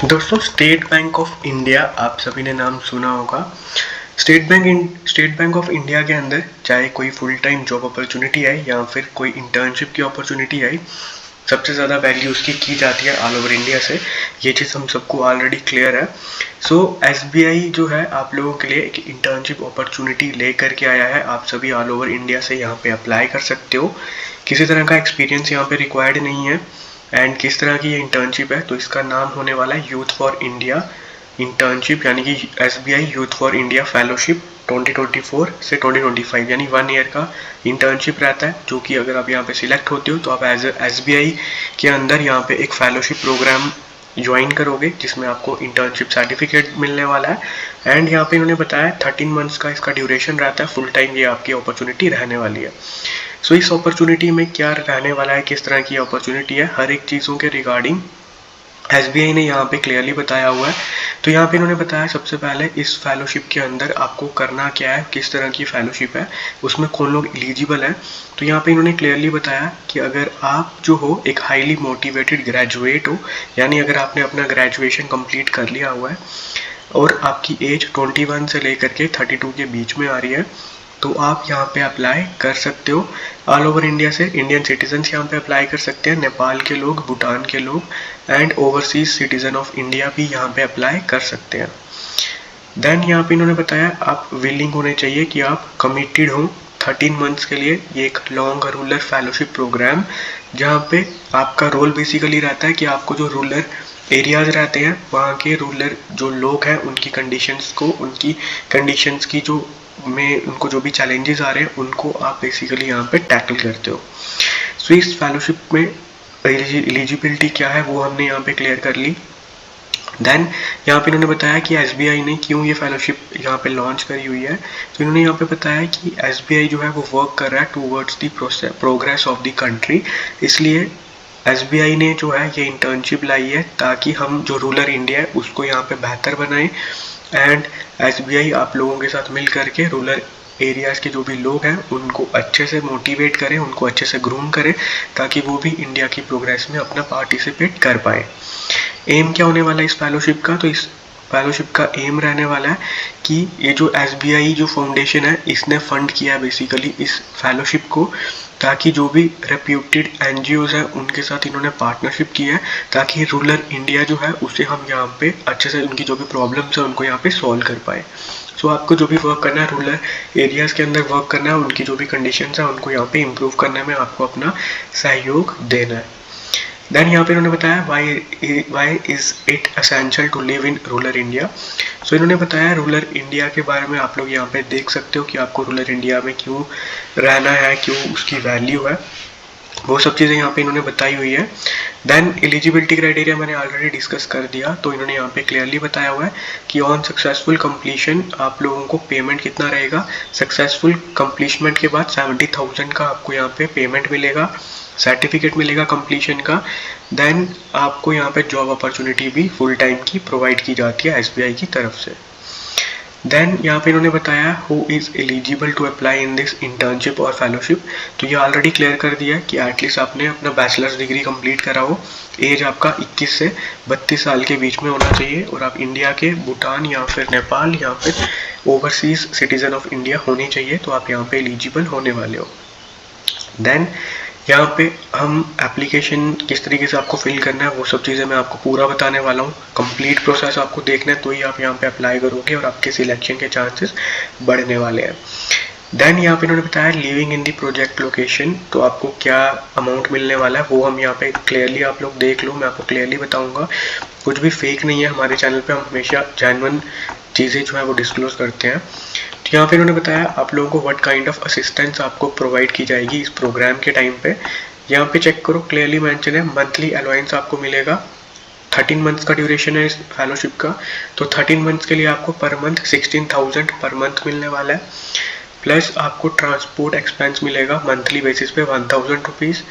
दोस्तों, state bank of India आप सभी ने नाम सुना होगा। स्टेट बैंक ऑफ इंडिया के अंदर चाहे कोई फुल टाइम जॉब अपॉर्चुनिटी आए या फिर कोई इंटर्नशिप की अपॉर्चुनिटी आई, सबसे ज़्यादा वैल्यू उसकी की जाती है ऑल ओवर इंडिया से। ये चीज़ हम सबको ऑलरेडी क्लियर है। सो एसबीआई जो है आप लोगों के लिए एक इंटर्नशिप अपॉर्चुनिटी ले करके आया है। आप सभी ऑल ओवर इंडिया से यहाँ पे अप्लाई कर सकते हो। किसी तरह का एक्सपीरियंस यहाँ पे रिक्वायर्ड नहीं है। एंड किस तरह की ये इंटर्नशिप है, तो इसका नाम होने वाला है यूथ फॉर इंडिया इंटर्नशिप, यानी कि SBI youth for India fellowship 2024 से 2025, यानी 1 ईयर का इंटर्नशिप रहता है। जो कि अगर आप यहाँ पे सिलेक्ट होते हो तो आप एज एसबीआई के अंदर यहाँ पे एक फेलोशिप प्रोग्राम ज्वाइन करोगे, जिसमें आपको इंटर्नशिप सर्टिफिकेट मिलने वाला है। एंड यहाँ पे इन्होंने बताया 13 मंथ्स का इसका ड्यूरेशन रहता है। फुल टाइम ये आपकी अपॉर्चुनिटी रहने वाली है। सो इस अपॉर्चुनिटी में क्या रहने वाला है, किस तरह की अपॉर्चुनिटी है, हर एक चीज़ों के रिगार्डिंग एसबीआई ने यहाँ पे क्लियरली बताया हुआ है। तो यहाँ पे इन्होंने बताया सबसे पहले इस फेलोशिप के अंदर आपको करना क्या है, किस तरह की फेलोशिप है, उसमें कौन लोग एलिजिबल है। तो यहाँ पे इन्होंने क्लियरली बताया कि अगर आप जो हो एक हाईली मोटिवेटेड ग्रेजुएट हो, यानी अगर आपने अपना ग्रेजुएशन कंप्लीट कर लिया हुआ है और आपकी एज 21 से लेकर के 32 के बीच में आ रही है, तो आप यहाँ पे अप्लाई कर सकते हो। ऑल ओवर इंडिया से इंडियन सिटीजन्स यहाँ पे अप्लाई कर सकते हैं, नेपाल के लोग, भूटान के लोग and overseas citizen of India भी यहाँ पे अप्लाई कर सकते हैं। देन यहाँ पे इन्होंने बताया आप विलिंग होने चाहिए कि आप कमिटेड हो 13 मंथ्स के लिए। ये एक लॉन्ग रूरल फेलोशिप प्रोग्राम, जहाँ पे आपका रोल बेसिकली रहता है कि आपको जो रूरल एरियाज रहते हैं वहाँ के रूरल जो लोग हैं उनकी कंडीशंस को, उनकी कंडीशंस की जो में उनको जो भी चैलेंजेस आ रहे हैं उनको आप बेसिकली यहाँ पे टैकल करते हो। सो इस फेलोशिप में एलिजिबिलिटी क्या है वो हमने यहाँ पे क्लियर कर ली। देन यहाँ पे इन्होंने बताया कि एसबीआई ने क्यों ये फेलोशिप यहाँ पे लॉन्च करी हुई है। तो इन्होंने यहाँ पे बताया कि एसबीआई जो है वो वर्क कर रहा है towards the progress of the country. इसलिए एसबीआई ने जो है ये इंटर्नशिप लाई है ताकि हम जो रूरल इंडिया है उसको यहाँ पे बेहतर बनाएं। एंड एसबीआई आप लोगों के साथ मिल करके रूरल एरियाज़ के जो भी लोग हैं उनको अच्छे से मोटिवेट करें, उनको अच्छे से ग्रूम करें, ताकि वो भी इंडिया की प्रोग्रेस में अपना पार्टिसिपेट कर पाए। एम क्या होने वाला है इस फेलोशिप का, तो इस फेलोशिप का एम रहने वाला है कि ये जो एसबीआई जो फाउंडेशन है इसने फंड किया है बेसिकली इस फेलोशिप को, ताकि जो भी रेप्यूटेड एनजीओज हैं उनके साथ इन्होंने पार्टनरशिप की है, ताकि रूरल इंडिया जो है उसे हम यहाँ पे अच्छे से उनकी जो भी प्रॉब्लम्स है उनको यहाँ पे सॉल्व कर पाए। सो आपको जो भी वर्क करना है रूरल एरियाज़ के अंदर वर्क करना है, उनकी जो भी कंडीशंस है उनको यहाँ पे इम्प्रूव करने में आपको अपना सहयोग देना है। देन यहाँ पे इन्होंने बताया why is it essential to live in rural India. So इन्होंने बताया रूरल इंडिया के बारे में। आप लोग यहाँ पे देख सकते हो कि आपको रूरल इंडिया में क्यों रहना है, क्यों उसकी वैल्यू है, वो सब चीज़ें यहाँ पे इन्होंने बताई हुई है। देन एलिजिबिलिटी क्राइटेरिया मैंने ऑलरेडी डिस्कस कर दिया। तो इन्होंने यहाँ पे क्लियरली बताया हुआ है कि ऑन सक्सेसफुल कंप्लीशन आप लोगों को पेमेंट कितना रहेगा। सक्सेसफुल कंप्लीशमेंट के बाद 70,000 का आपको यहाँ पे पेमेंट मिलेगा, सर्टिफिकेट मिलेगा कंप्लीशन का। देन आपको यहाँ पे जॉब अपॉर्चुनिटी भी फुल टाइम की प्रोवाइड की जाती है एसबीआई की तरफ से। देन यहाँ पे इन्होंने बताया who is eligible to apply in this internship और फेलोशिप। तो ये ऑलरेडी क्लियर कर दिया है कि एटलीस्ट आपने अपना बैचलर्स डिग्री कंप्लीट करा हो, एज आपका 21 से 32 साल के बीच में होना चाहिए, और आप इंडिया के, भूटान या फिर नेपाल या फिर ओवरसीज सिटीजन ऑफ इंडिया होने चाहिए, तो आप यहाँ पे एलिजिबल होने वाले हो। देन यहाँ पे हम एप्लीकेशन किस तरीके से आपको फिल करना है वो सब चीज़ें मैं आपको पूरा बताने वाला हूँ। कंप्लीट प्रोसेस आपको देखना है तो ही आप यहाँ पे अप्लाई करोगे और आपके सिलेक्शन के चांसेस बढ़ने वाले हैं। देन यहाँ पे इन्होंने बताया living in the project location. तो आपको क्या अमाउंट मिलने वाला है वो हम यहाँ पे क्लियरली आप लोग देख लो, मैं आपको क्लियरली बताऊँगा। कुछ भी फेक नहीं है, हमारे चैनल पर हम हमेशा जेन्युइन चीज़ें जो है वो डिस्क्लोज करते हैं। तो यहाँ पे इन्होंने बताया आप लोगों को व्हाट काइंड ऑफ असिस्टेंस आपको प्रोवाइड की जाएगी इस प्रोग्राम के टाइम पे। यहाँ पे चेक करो, क्लियरली मेंशन है मंथली अलाउंस आपको मिलेगा। 13 मंथ्स का ड्यूरेशन है इस फेलोशिप का, तो 13 मंथ्स के लिए आपको पर मंथ 16,000 पर मंथ मिलने वाला है। प्लस आपको ट्रांसपोर्ट एक्सपेंस मिलेगा मंथली बेसिस पे 1,000 रुपीज़।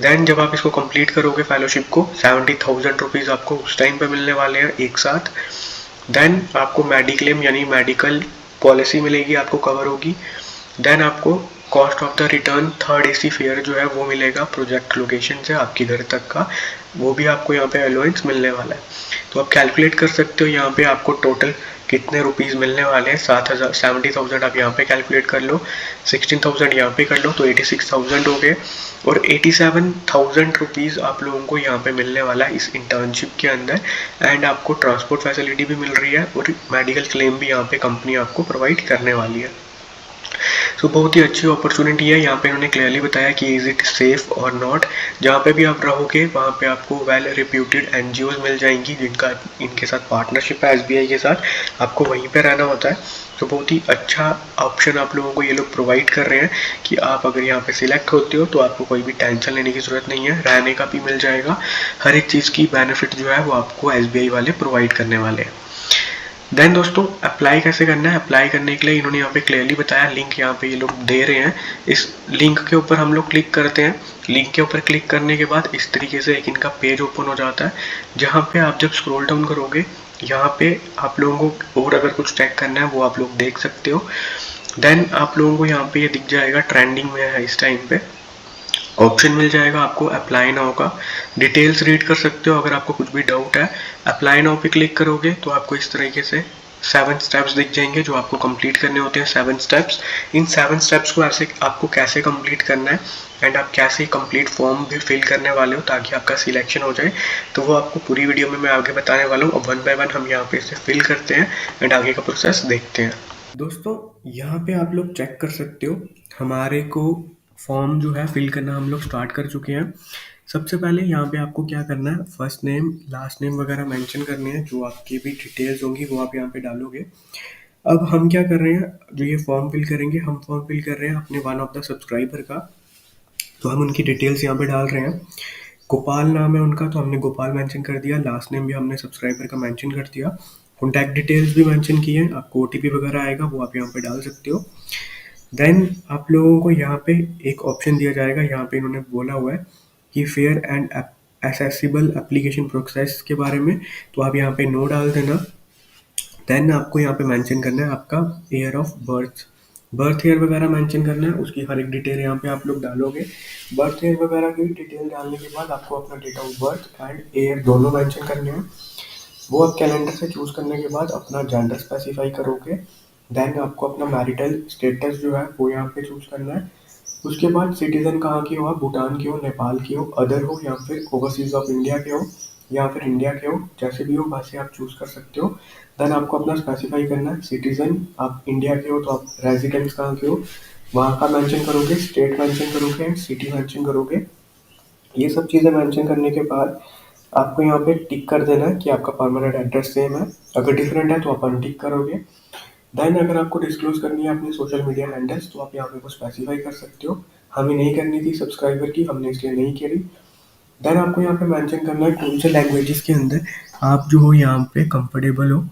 देन जब आप इसको कंप्लीट करोगे फेलोशिप को 70,000 रुपीज़ आपको उस टाइम पे मिलने वाले हैं एक साथ। देन आपको मेडिक्लेम यानी मेडिकल पॉलिसी मिलेगी, आपको कवर होगी। देन आपको cost of the return third AC fair जो है वो मिलेगा प्रोजेक्ट लोकेशन से आपके घर तक का, वो भी आपको यहाँ पे अलाउंस मिलने वाला है। तो आप कैलकुलेट कर सकते हो यहाँ पे आपको टोटल कितने रुपीज़ मिलने वाले हैं। 70,000 आप यहाँ पे कैलकुलेट कर लो, 16,000 यहाँ पे कर लो तो 86,000 हो गए, और 87,000 रुपीज़ आप लोगों को यहाँ पे मिलने वाला है इस इंटर्नशिप के अंदर। एंड आपको ट्रांसपोर्ट फैसिलिटी भी मिल रही है और मेडिकल क्लेम भी यहाँ पे कंपनी आपको प्रोवाइड करने वाली है। सो बहुत ही अच्छी अपॉर्चुनिटी है। यहाँ पे इन्होंने क्लियरली बताया कि इज इट सेफ और नॉट। जहाँ पे भी आप रहोगे वहाँ पे आपको वेल रिप्यूटेड एनजीओज मिल जाएंगी जिनका इनके साथ पार्टनरशिप है एसबीआई के साथ, आपको वहीं पे रहना होता है। तो बहुत ही अच्छा ऑप्शन आप लोगों को ये लोग प्रोवाइड कर रहे हैं कि आप अगर यहाँ पे सिलेक्ट होते हो तो आपको कोई भी टेंशन लेने की ज़रूरत नहीं है, रहने का भी मिल जाएगा, हर एक चीज़ की बेनिफिट जो है वो आपको एसबीआई वाले प्रोवाइड करने वाले हैं। देन दोस्तों अप्लाई कैसे करना है, अप्लाई करने के लिए इन्होंने यहाँ पे क्लियरली बताया, लिंक यहाँ पे ये लोग दे रहे हैं। इस लिंक के ऊपर हम लोग क्लिक करते हैं। लिंक के ऊपर क्लिक करने के बाद इस तरीके से एक इनका पेज ओपन हो जाता है, जहाँ पे आप जब स्क्रॉल डाउन करोगे यहाँ पे आप लोगों को और अगर कुछ चेक करना है वो आप लोग देख सकते हो। देन आप लोगों को यहाँ पे ये दिख जाएगा, ट्रेंडिंग में है इस टाइम पे, ऑप्शन मिल जाएगा आपको अप्लाई नाउ का, डिटेल्स रीड कर सकते हो अगर आपको कुछ भी डाउट है। अप्लाई नाउ पे क्लिक करोगे तो आपको इस तरीके से 7 स्टेप्स दिख जाएंगे जो आपको कंप्लीट करने होते हैं। 7 स्टेप्स, इन 7 स्टेप्स को ऐसे आपको कैसे कंप्लीट करना है एंड आप कैसे कंप्लीट फॉर्म भी फिल करने वाले हो ताकि आपका सिलेक्शन हो जाए, तो वो आपको पूरी वीडियो में मैं आगे बताने वाला हूँ। अब 1 बाय 1 हम यहाँ पे इसे फिल करते हैं एंड आगे का प्रोसेस देखते हैं। दोस्तों यहाँ पे आप लोग चेक कर सकते हो, हमारे को फॉर्म जो है फिल करना हम लोग स्टार्ट कर चुके हैं। सबसे पहले यहाँ पे आपको क्या करना है, फर्स्ट नेम लास्ट नेम वगैरह मेंशन करने हैं, जो आपकी भी डिटेल्स होंगी वो आप यहाँ पे डालोगे। अब हम क्या कर रहे हैं, जो ये फॉर्म फिल करेंगे, हम फॉर्म फिल कर रहे हैं अपने वन ऑफ द सब्सक्राइबर का, तो हम उनकी डिटेल्स यहाँ पे डाल रहे हैं। गोपाल नाम है उनका तो हमने गोपाल मेंशन कर दिया, लास्ट नेम भी हमने सब्सक्राइबर का मेंशन कर दिया, कॉन्टैक्ट डिटेल्स भी मेंशन की है, आपको ओटीपी वगैरह आएगा वो आप यहाँ पे डाल सकते हो। देन आप लोगों को यहाँ पे एक ऑप्शन दिया जाएगा, यहाँ पे इन्होंने बोला हुआ है कि fair and accessible application process के बारे में, तो आप यहाँ पे नो डाल देना। देन आपको यहाँ पे मेंशन करना है आपका year of birth, birth year वगैरह मेंशन करना है, उसकी हर एक डिटेल यहाँ पे आप लोग डालोगे। बर्थ ईयर वगैरह की डिटेल डालने के बाद आपको अपना date of birth and year दोनों मेंशन करने हैं। वो आप कैलेंडर से चूज करने के बाद अपना जेंडर स्पेसिफाई करोगे। देन आपको अपना मैरिटल स्टेटस जो है वो यहाँ पे चूज करना है। उसके बाद सिटीजन कहाँ की हो आप, भूटान की हो, नेपाल की हो, अदर हो, या फिर ओवरसीज ऑफ इंडिया के हो, या फिर इंडिया के हो, जैसे भी हो वहाँ से आप चूज कर सकते हो। देन आपको अपना स्पेसिफाई करना है, सिटीजन आप इंडिया के हो तो आप रेजिडेंस कहाँ के हो वहाँ का मेंशन करोगे, स्टेट मेंशन करोगे, सिटी मेंशन करोगे। ये सब चीज़ें मेंशन करने के बाद आपको यहाँ पे टिक कर देना है कि आपका परमानेंट एड्रेस सेम है, अगर डिफरेंट है तो आप अनटिक करोगे। देन अगर आपको डिस्क्लोज करनी है अपनी सोशल मीडिया हैंडल्स तो आप यहाँ पे वो स्पेसिफाई कर सकते हो। हमें नहीं करनी थी सब्सक्राइबर की, हमने इसलिए नहीं करी। देन आपको यहाँ पे मेंशन करना है कौन से लैंग्वेजेस के अंदर आप जो हो यहाँ पे कंफर्टेबल हो।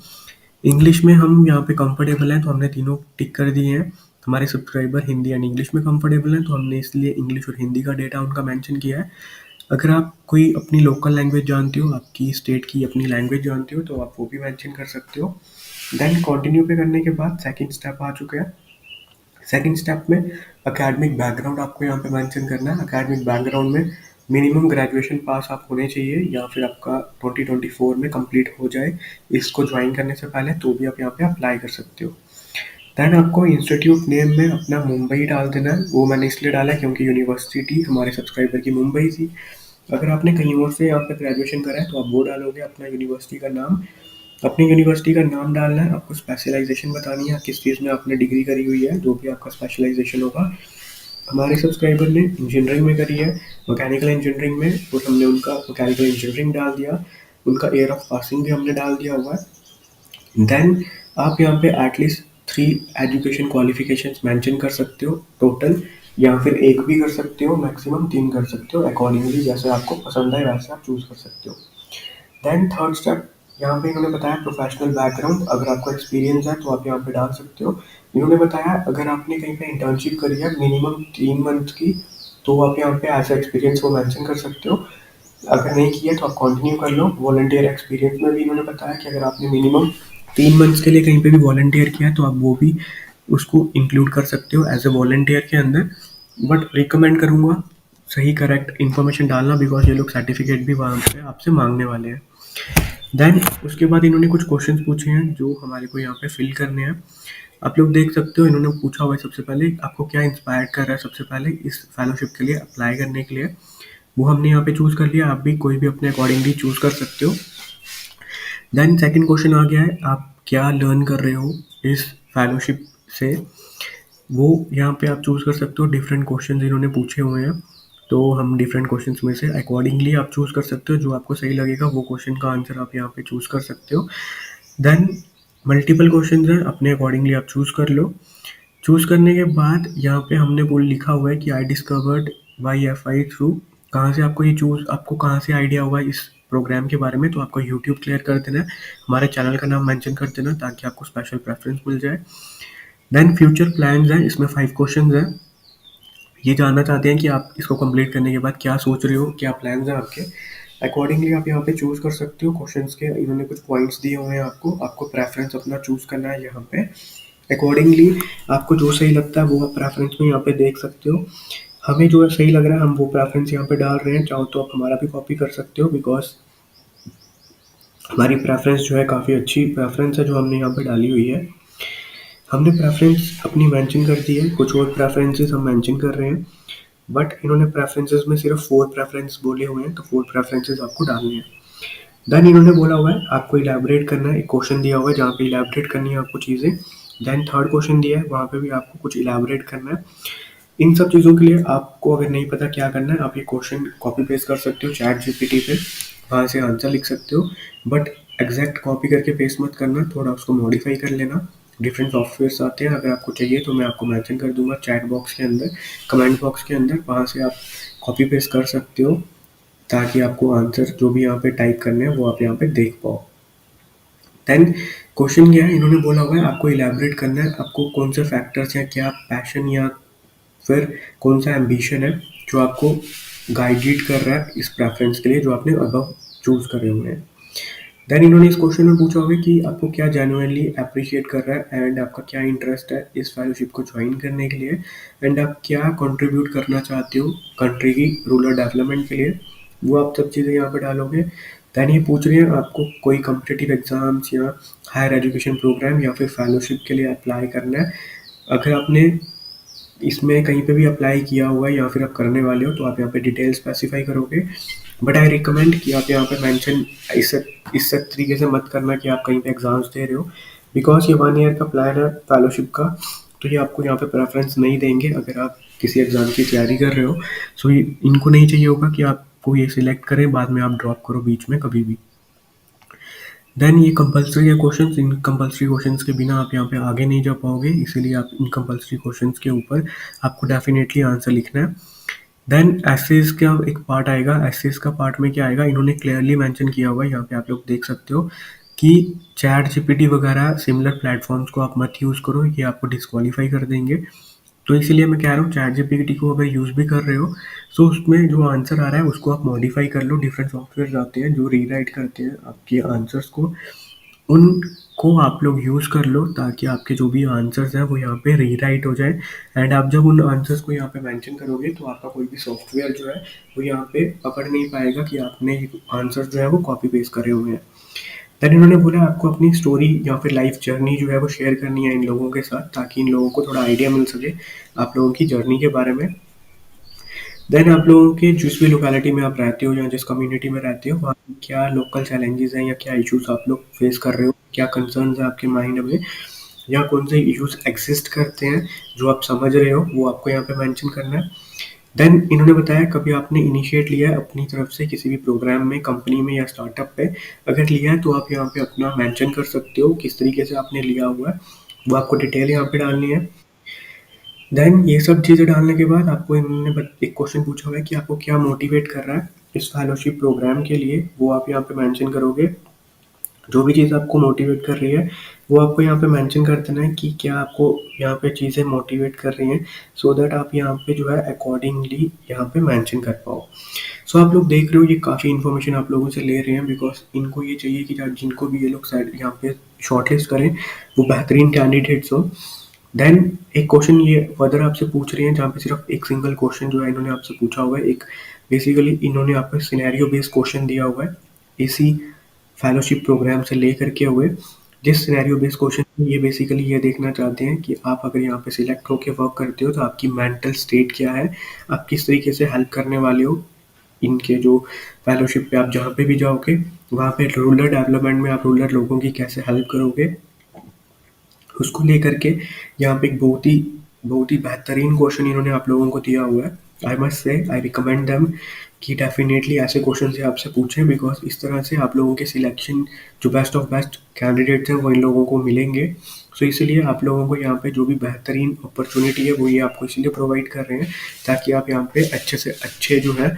इंग्लिश में हम यहाँ पे कंफर्टेबल हैं तो हमने तीनों टिक कर दिए हैं। हमारे सब्सक्राइबर हिंदी एंड इंग्लिश में कंफर्टेबल हैं तो हमने इसलिए इंग्लिश और हिंदी का डेटा उनका मेंशन किया है। अगर आप कोई अपनी लोकल लैंग्वेज जानते हो, आपकी स्टेट की अपनी लैंग्वेज जानते हो, तो आप वो भी मेंशन कर सकते हो। देन कंटिन्यू पे करने के बाद सेकंड स्टेप आ चुका है। सेकंड स्टेप में एकेडमिक बैकग्राउंड आपको यहाँ पे मेंशन करना है। एकेडमिक बैकग्राउंड में मिनिमम ग्रेजुएशन पास आप होने चाहिए या फिर आपका 2024 में कंप्लीट हो जाए इसको ज्वाइन करने से पहले, तो भी आप यहाँ पे अप्लाई कर सकते हो। देन आपको इंस्टीट्यूट नेम में अपना मुंबई डाल देना है। वो मैंने इसलिए डाला है क्योंकि यूनिवर्सिटी हमारे सब्सक्राइबर की मुंबई थी। अगर आपने कहीं और से यहाँ पे ग्रेजुएशन करा है तो आप वो डालोगे अपना यूनिवर्सिटी का नाम। अपनी यूनिवर्सिटी का नाम डालना है, आपको स्पेशलाइजेशन बतानी है किस चीज़ में आपने डिग्री करी हुई है, जो भी आपका स्पेशलाइजेशन होगा। हमारे सब्सक्राइबर ने इंजीनियरिंग में करी है, मैकेनिकल इंजीनियरिंग में, और हमने उनका मैकेनिकल इंजीनियरिंग डाल दिया, उनका ईयर ऑफ पासिंग भी हमने डाल दिया हुआ है। देन आप यहाँ पे एटलीस्ट 3 एजुकेशन क्वालिफिकेशंस मेंशन कर सकते हो टोटल, या फिर एक भी कर सकते हो, मैक्सिमम 3 कर सकते हो, अकॉर्डिंगली जैसे आपको पसंद है वैसे आप चूज कर सकते हो। देन थर्ड स्टेप यहाँ पे इन्होंने बताया प्रोफेशनल बैकग्राउंड, अगर आपको एक्सपीरियंस है तो आप यहाँ पे डाल सकते हो। इन्होंने बताया अगर आपने कहीं पे इंटर्नशिप करी है मिनिमम 3 मंथ की, तो आप यहाँ पे एज एक्सपीरियंस वो मेंशन कर सकते हो। अगर नहीं किया तो आप कंटिन्यू कर लो। वॉलंटियर एक्सपीरियंस में भी इन्होंने बताया कि अगर आपने मिनिमम 3 मंथ्स के लिए कहीं पे भी वॉलंटियर किया है तो आप वो भी उसको इंक्लूड कर सकते हो एज ए वॉलंटियर के अंदर, बट रिकमेंड करूँगा सही करेक्ट इन्फॉर्मेशन डालना, बिकॉज ये लोग सर्टिफिकेट भी वहाँ पे आपसे मांगने वाले हैं। देन उसके बाद इन्होंने कुछ क्वेश्चंस पूछे हैं जो हमारे को यहाँ पे फिल करने हैं। आप लोग देख सकते हो इन्होंने पूछा हुआ है सबसे पहले आपको क्या इंस्पायर कर रहा है सबसे पहले इस फेलोशिप के लिए अप्लाई करने के लिए, वो हमने यहाँ पे चूज़ कर लिया। आप भी कोई भी अपने अकॉर्डिंगली चूज़ कर सकते हो। देन सेकंड क्वेश्चन आ गया है आप क्या लर्न कर रहे हो इस फेलोशिप से, वो यहाँ पे आप चूज़ कर सकते हो। डिफरेंट क्वेश्चन इन्होंने पूछे हुए हैं, तो हम डिफरेंट क्वेश्चंस में से अकॉर्डिंगली आप चूज़ कर सकते हो, जो आपको सही लगेगा वो क्वेश्चन का आंसर आप यहाँ पे चूज़ कर सकते हो। देन मल्टीपल क्वेश्चंस हैं, अपने अकॉर्डिंगली आप चूज़ कर लो। चूज़ करने के बाद यहाँ पे हमने बोल लिखा हुआ है कि आई डिस्कवर्ड YFI थ्रू, कहाँ से आपको ये चूज़ आपको कहाँ से आइडिया हुआ इस प्रोग्राम के बारे में, तो आपको यूट्यूब क्लियर कर देना है, हमारे चैनल का नाम मेंशन कर देना ताकि आपको स्पेशल प्रेफरेंस मिल जाए। देन फ्यूचर प्लान्स हैं, इसमें 5 क्वेश्चंस हैं। ये जानना चाहते हैं कि आप इसको कंप्लीट करने के बाद क्या सोच रहे हो, क्या प्लान्स हैं आपके। अकॉर्डिंगली आप यहाँ पे चूज़ कर सकते हो क्वेश्चंस के, इन्होंने कुछ पॉइंट्स दिए हुए हैं आपको प्रेफरेंस अपना चूज़ करना है यहाँ पे। अकॉर्डिंगली आपको जो सही लगता है वो आप प्रेफरेंस में यहाँ पे देख सकते हो। हमें जो सही लग रहा है हम वो प्रेफरेंस यहाँ पे डाल रहे हैं, चाहो तो आप हमारा भी कॉपी कर सकते हो, बिकॉज हमारी प्रेफरेंस जो है काफ़ी अच्छी प्रेफरेंस है जो हमने यहाँ पे डाली हुई है। हमने प्रेफरेंस अपनी मेंशन कर दी है, कुछ और प्रेफरेंसेस हम मेंशन कर रहे हैं, बट इन्होंने प्रेफरेंसेस में सिर्फ 4 प्रेफरेंस बोले हुए हैं, तो 4 प्रेफरेंसेस आपको डालने हैं। देन इन्होंने बोला हुआ है आपको इलैबोरेट करना है, एक क्वेश्चन दिया हुआ है जहाँ पे इलैबोरेट करनी है आपको चीज़ें। देन थर्ड क्वेश्चन दिया है वहाँ पे भी आपको कुछ इलैबोरेट करना है। इन सब चीज़ों के लिए आपको अगर नहीं पता क्या करना है, आप ये क्वेश्चन कॉपी पेस्ट कर सकते हो चैट जीपीटी पे, वहाँ से आंसर लिख सकते हो, बट एग्जैक्ट कॉपी करके पेस्ट मत करना, थोड़ा उसको मॉडिफाई कर लेना। डिफरेंट सॉफ्टवेयर्स आते हैं, अगर आपको चाहिए तो मैं आपको मेंशन कर दूंगा चैट बॉक्स के अंदर, कमेंट बॉक्स के अंदर, वहाँ से आप कॉपी पेस्ट कर सकते हो ताकि आपको आंसर जो भी यहाँ पे टाइप करने हैं वो आप यहाँ पे देख पाओ। देन क्वेश्चन क्या है, इन्होंने बोला हुआ है आपको इलैबोरेट करना है, आपको कौन से फैक्टर्स या क्या पैशन या फिर कौन सा एम्बिशन है जो आपको गाइडेड कर रहा है इस प्रेफरेंस के लिए जो आपने अबव चूज करे हुए हैं। देन इन्होंने इस क्वेश्चन में पूछा होगा कि आपको क्या जेन्युइनली अप्रिशिएट कर रहा है एंड आपका क्या इंटरेस्ट है इस फेलोशिप को ज्वाइन करने के लिए, एंड आप क्या कंट्रीब्यूट करना चाहते हो कंट्री की रूरल डेवलपमेंट के लिए, वो आप सब चीज़ें यहाँ पे डालोगे। दैन ये पूछ रहे हैं आपको कोई कम्पिटिटिव एग्जाम्स या हायर एजुकेशन प्रोग्राम या फिर फेलोशिप के लिए अप्लाई करना है। अगर आपने इसमें कहीं पे भी अप्लाई किया हुआ है या फिर आप करने वाले हो तो आप यहाँ पे डिटेल स्पेसिफाई करोगे, बट आई रिकमेंड कि आप यहाँ पे मेंशन इस तरीके से मत करना कि आप कहीं पे एग्जाम्स दे रहे हो, बिकॉज ये 1 ईयर का प्लान है फेलोशिप का, तो ये आपको यहाँ पे प्रेफरेंस नहीं देंगे अगर आप किसी एग्ज़ाम की तैयारी कर रहे हो। सो इनको नहीं चाहिए होगा कि आपको ये सिलेक्ट करें बाद में आप ड्रॉप करो बीच में कभी भी। देन ये कंपल्सरी है क्वेश्चंस, इन कंपल्सरी क्वेश्चंस के बिना आप यहाँ पे आगे नहीं जा पाओगे, इसीलिए आप इन कंपल्सरी क्वेश्चंस के ऊपर आपको डेफिनेटली आंसर लिखना है। देन एसेज का एक पार्ट आएगा, एसेज का पार्ट में क्या आएगा इन्होंने क्लियरली मेंशन किया हुआ है, यहाँ पे आप लोग देख सकते हो कि चैट जीपीटी वगैरह सिमिलर प्लेटफॉर्म्स को आप मत यूज़ करो, ये आपको डिस्क्वालीफाई कर देंगे। तो इसीलिए मैं कह रहा हूँ चैट जीपीटी को अगर यूज़ भी कर रहे हो तो उसमें जो आंसर आ रहा है उसको आप मॉडिफाई कर लो। डिफरेंट सॉफ्टवेयर आते हैं जो रीराइट करते हैं आपके आंसर्स को, उनको आप लोग यूज़ कर लो ताकि आपके जो भी आंसर्स हैं वो यहाँ पे रीराइट हो जाए। एंड आप जब उन आंसर्स को यहाँ पे मेंशन करोगे तो आपका कोई भी सॉफ्टवेयर जो है वो यहाँ पे पकड़ नहीं पाएगा कि आपने आंसर जो है वो कॉपी पेस्ट करे हुए हैं। देन इन्होंने बोला आपको अपनी स्टोरी या फिर लाइफ जर्नी जो है वो शेयर करनी है इन लोगों के साथ ताकि इन लोगों को थोड़ा आइडिया मिल सके आप लोगों की जर्नी के बारे में। देन आप लोगों के जिस भी लोकेलिटी में आप रहते हो या जिस कम्युनिटी में रहते हो वहाँ क्या लोकल चैलेंजेस हैं या क्या इश्यूज आप लोग फेस कर रहे हो, क्या कंसर्न्स हैं आपके माइंड में, या कौन से इश्यूज एग्जिस्ट करते हैं जो आप समझ रहे हो वो आपको यहाँ पे मेंशन करना है। देन इन्होंने बताया कभी आपने इनिशिएट लिया है अपनी तरफ से किसी भी प्रोग्राम में, कंपनी में या स्टार्टअप पे, अगर लिया है तो आप यहाँ पे अपना मेंशन कर सकते हो किस तरीके से आपने लिया हुआ है, वो आपको डिटेल यहाँ पे डालनी है। देन ये सब चीज़ें डालने के बाद आपको इन्होंने एक क्वेश्चन पूछा हुआ है कि आपको क्या मोटिवेट कर रहा है इस फेलोशिप प्रोग्राम के लिए, वो आप यहाँ पे मेंशन करोगे। जो भी चीज़ आपको मोटिवेट कर रही है वो आपको यहाँ पे मेंशन कर देना है कि क्या आपको यहाँ पे चीज़ें मोटिवेट कर रही हैं, सो दैट आप यहाँ पे जो है अकॉर्डिंगली यहाँ पे मेंशन कर पाओ। सो आप लोग देख रहे हो ये काफ़ी इन्फॉर्मेशन आप लोगों से ले रहे हैं, बिकॉज इनको ये चाहिए कि जिनको भी ये लोग यहाँ पे शॉर्टलिस्ट करें वो बेहतरीन कैंडिडेट्स हो। देन एक क्वेश्चन ये फर्दर आपसे पूछ रहे हैं जहाँ पे सिर्फ एक सिंगल क्वेश्चन जो है इन्होंने आपसे पूछा हुआ है। एक बेसिकली इन्होंने आपको सिनेरियो बेस्ड क्वेश्चन दिया हुआ है इसी फेलोशिप प्रोग्राम से लेकर के हुए, जिस सिनेरियो बेस्ड क्वेश्चन में ये बेसिकली ये देखना चाहते हैं कि आप अगर यहाँ पे सिलेक्ट होके वर्क करते हो तो आपकी मेंटल स्टेट क्या है, आप किस तरीके से हेल्प करने वाले हो इनके जो फेलोशिप पे आप जहाँ पे भी जाओगे वहाँ पे रूरल डेवलपमेंट में आप रूरल लोगों की कैसे हेल्प करोगे, उसको लेकर के यहाँ पे एक बहुत ही बेहतरीन क्वेश्चन इन्होंने आप लोगों को दिया हुआ है। I must say I recommend them कि डेफिनेटली ऐसे क्वेश्चन से आपसे पूछें, बिकॉज इस तरह से आप लोगों के सिलेक्शन जो बेस्ट ऑफ बेस्ट कैंडिडेट्स हैं वो इन लोगों को मिलेंगे। सो इसलिए आप लोगों को यहाँ पे जो भी बेहतरीन अपॉर्चुनिटी है वो ये आपको इसलिए प्रोवाइड कर रहे हैं ताकि आप यहाँ पे अच्छे से अच्छे जो है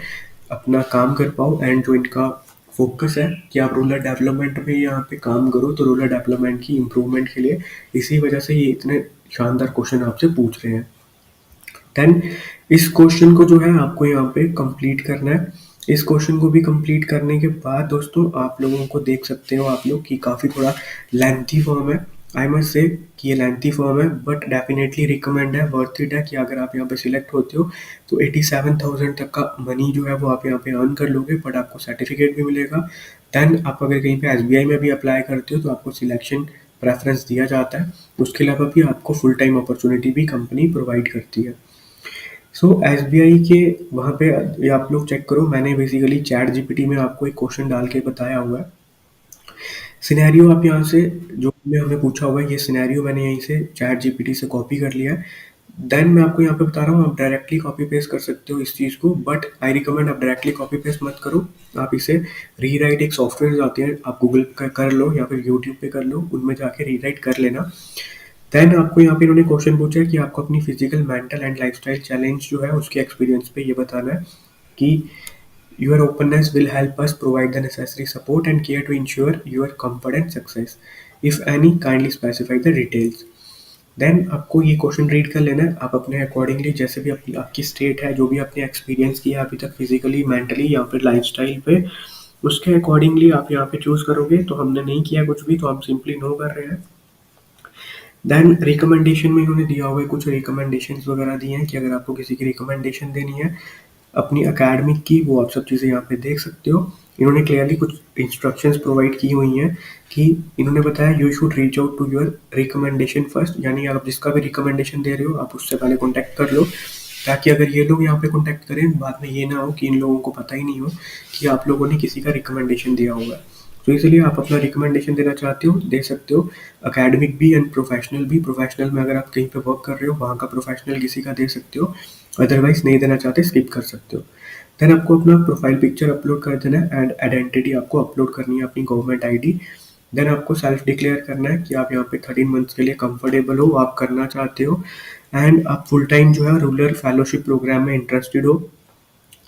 अपना काम कर पाओ। एंड जो इनका फोकस है कि आप रूरल डेवलपमेंट में यहाँ पे काम करो तो रूरल डेवलपमेंट की इम्प्रूवमेंट के लिए इसी वजह से ये इतने शानदार क्वेश्चन आपसे पूछ रहे हैं। देन इस क्वेश्चन को जो है आपको यहाँ पे कंप्लीट करना है। इस क्वेश्चन को भी कंप्लीट करने के बाद दोस्तों आप लोगों को देख सकते हो आप लोग कि काफ़ी थोड़ा लेंथी फॉर्म है। आई मस्ट से कि ये लेंथी फॉर्म है बट डेफिनेटली रिकमेंड है, वर्थ इट है कि अगर आप यहाँ पे सिलेक्ट होते हो तो 87,000 तक का मनी जो है वो आप यहाँ पे अर्न कर लोगे, बट आपको सर्टिफिकेट भी मिलेगा। देन आप अगर कहीं पे एसबीआई में भी अप्लाई करते हो तो आपको सिलेक्शन प्रेफरेंस दिया जाता है। उसके अलावा भी आपको फुल टाइम अपॉर्चुनिटी भी कंपनी प्रोवाइड करती है। सो एसबीआई के वहाँ पे ये आप लोग चेक करो, मैंने बेसिकली चैट जीपीटी में आपको एक क्वेश्चन डाल के बताया हुआ है। सिनेरियो आप यहाँ से जो हमें पूछा हुआ है ये सिनेरियो मैंने यहीं से चैट जीपीटी से कॉपी कर लिया है। देन मैं आपको यहाँ पे बता रहा हूँ आप डायरेक्टली कॉपी पेस्ट कर सकते हो इस चीज़ को, बट आई रिकमेंड आप डायरेक्टली कॉपी पेस्ट मत करो। आप इसे रीराइट एक सॉफ्टवेयर आते हैं आप गूगल पे कर लो या फिर यूट्यूब पे कर लो, उनमें जाके रीराइट कर लेना। देन आपको यहाँ पे इन्होंने क्वेश्चन पूछा है कि आपको अपनी physical mental and lifestyle challenge जो है उसके एक्सपीरियंस पे ये बताना है कि your openness will help us provide the necessary support and care to ensure your comfort and success, if any kindly specify the details. Then आपको ये क्वेश्चन रीड कर लेना है, आप अपने अकॉर्डिंगली जैसे भी अपनी आपकी स्टेट है जो भी आपने एक्सपीरियंस किया अभी तक फिजिकली मेंटली या फिर लाइफस्टाइल पे, उसके अकॉर्डिंगली आप यहाँ पे चूज करोगे। तो हमने नहीं किया कुछ भी तो हम सिंपली नो कर रहे हैं। देन रिकमेंडेशन में इन्होंने दिया हुआ है कुछ रिकमेंडेशंस वगैरह दिए हैं कि अगर आपको किसी की रिकमेंडेशन देनी है अपनी अकेडमिक की, वो आप सब चीज़ें यहाँ पे देख सकते हो। इन्होंने क्लियरली कुछ इंस्ट्रक्शंस प्रोवाइड की हुई हैं कि इन्होंने बताया you should reach out to your recommendation first, यानी आप जिसका भी रिकमेंडेशन दे रहे हो आप उससे पहले कॉन्टैक्ट कर लो, ताकि अगर ये लोग यहाँ पे कॉन्टैक्ट करें बाद में ये ना हो कि इन लोगों को पता ही नहीं हो कि आप लोगों ने किसी का रिकमेंडेशन दिया होगा। तो इसलिए आप अपना रिकमेंडेशन देना चाहते हो दे सकते हो, अकेडमिक भी एंड प्रोफेशनल भी। प्रोफेशनल में अगर आप कहीं पे वर्क कर रहे हो वहाँ का प्रोफेशनल किसी का दे सकते हो, अदरवाइज नहीं देना चाहते स्किप कर सकते हो। देन आपको अपना प्रोफाइल पिक्चर अपलोड कर देना है एंड आइडेंटिटी आपको अपलोड करनी है अपनी गवर्नमेंट आईडी। देन आपको सेल्फ डिक्लेयर करना है कि आप यहाँ पे 13 मंथ्स के लिए कंफर्टेबल हो, आप करना चाहते हो एंड आप फुल टाइम जो है रूरल फेलोशिप प्रोग्राम में इंटरेस्टेड हो।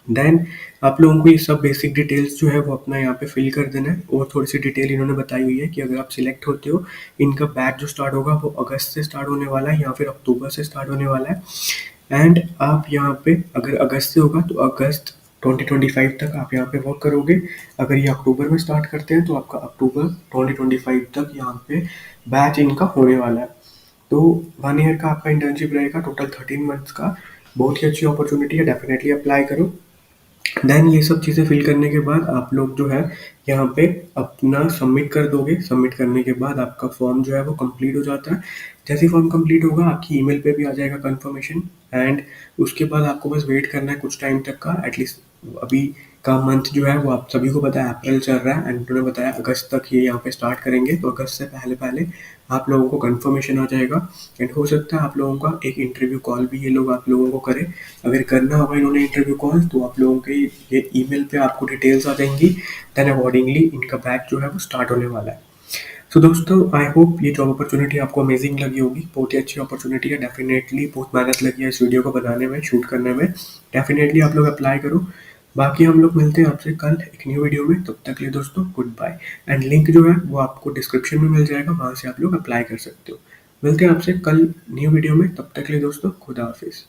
देन आप लोगों को ये सब बेसिक डिटेल्स जो है वो अपना यहाँ पे फिल कर देना है। और थोड़ी सी डिटेल इन्होंने बताई हुई है कि अगर आप सिलेक्ट होते हो इनका बैच जो स्टार्ट होगा वो अगस्त से स्टार्ट होने वाला है या फिर अक्टूबर से स्टार्ट होने वाला है। एंड आप यहाँ पे अगर अगस्त से होगा तो अगस्त 2025 तक आप यहाँ पे वर्क करोगे। अगर ये अक्टूबर में स्टार्ट करते हैं तो आपका अक्टूबर 2025 तक यहाँ पे बैच इनका होने वाला है। तो 1 ईयर का आपका इंटर्नशिप रहेगा, टोटल 13 मंथ्स का। बहुत ही अच्छी अपॉर्चुनिटी है, डेफिनेटली अप्लाई करो। देन ये सब चीज़ें फिल करने के बाद आप लोग जो है यहाँ पे अपना सबमिट कर दोगे। सबमिट करने के बाद आपका फॉर्म जो है वो कंप्लीट हो जाता है। जैसे ही फॉर्म कंप्लीट होगा आपकी ईमेल पे भी आ जाएगा कंफर्मेशन एंड उसके बाद आपको बस वेट करना है कुछ टाइम तक का। एटलीस्ट अभी का मंथ जो है वो आप सभी को पता है अप्रैल चल रहा है एंड उन्होंने बताया अगस्त तक ये यहाँ पे स्टार्ट करेंगे, तो अगस्त से पहले पहले आप लोगों को कंफर्मेशन आ जाएगा एंड हो सकता है आप लोगों का एक इंटरव्यू कॉल भी ये लोग आप लोगों को करें। अगर करना होगा इन्होंने इंटरव्यू कॉल तो आप लोगों के ये ईमेल पे आपको डिटेल्स आ जाएंगी। देन अकॉर्डिंगली इनका बैच जो है वो स्टार्ट होने वाला है। सो दोस्तों आई होप ये जॉब अपॉर्चुनिटी आपको अमेजिंग लगी होगी, बहुत ही अच्छी अपॉर्चुनिटी है। डेफिनेटली बहुत मेहनत लगी है इस वीडियो को बनाने में, शूट करने में। डेफिनेटली आप लोग अप्लाई करो। बाकी हम लोग मिलते हैं आपसे कल एक न्यू वीडियो में, तब तक के लिए दोस्तों गुड बाय। एंड लिंक जो है वो आपको डिस्क्रिप्शन में मिल जाएगा, वहाँ से आप लोग अप्लाई कर सकते हो। मिलते हैं आपसे कल न्यू वीडियो में, तब तक के लिए दोस्तों खुदा हाफिज़।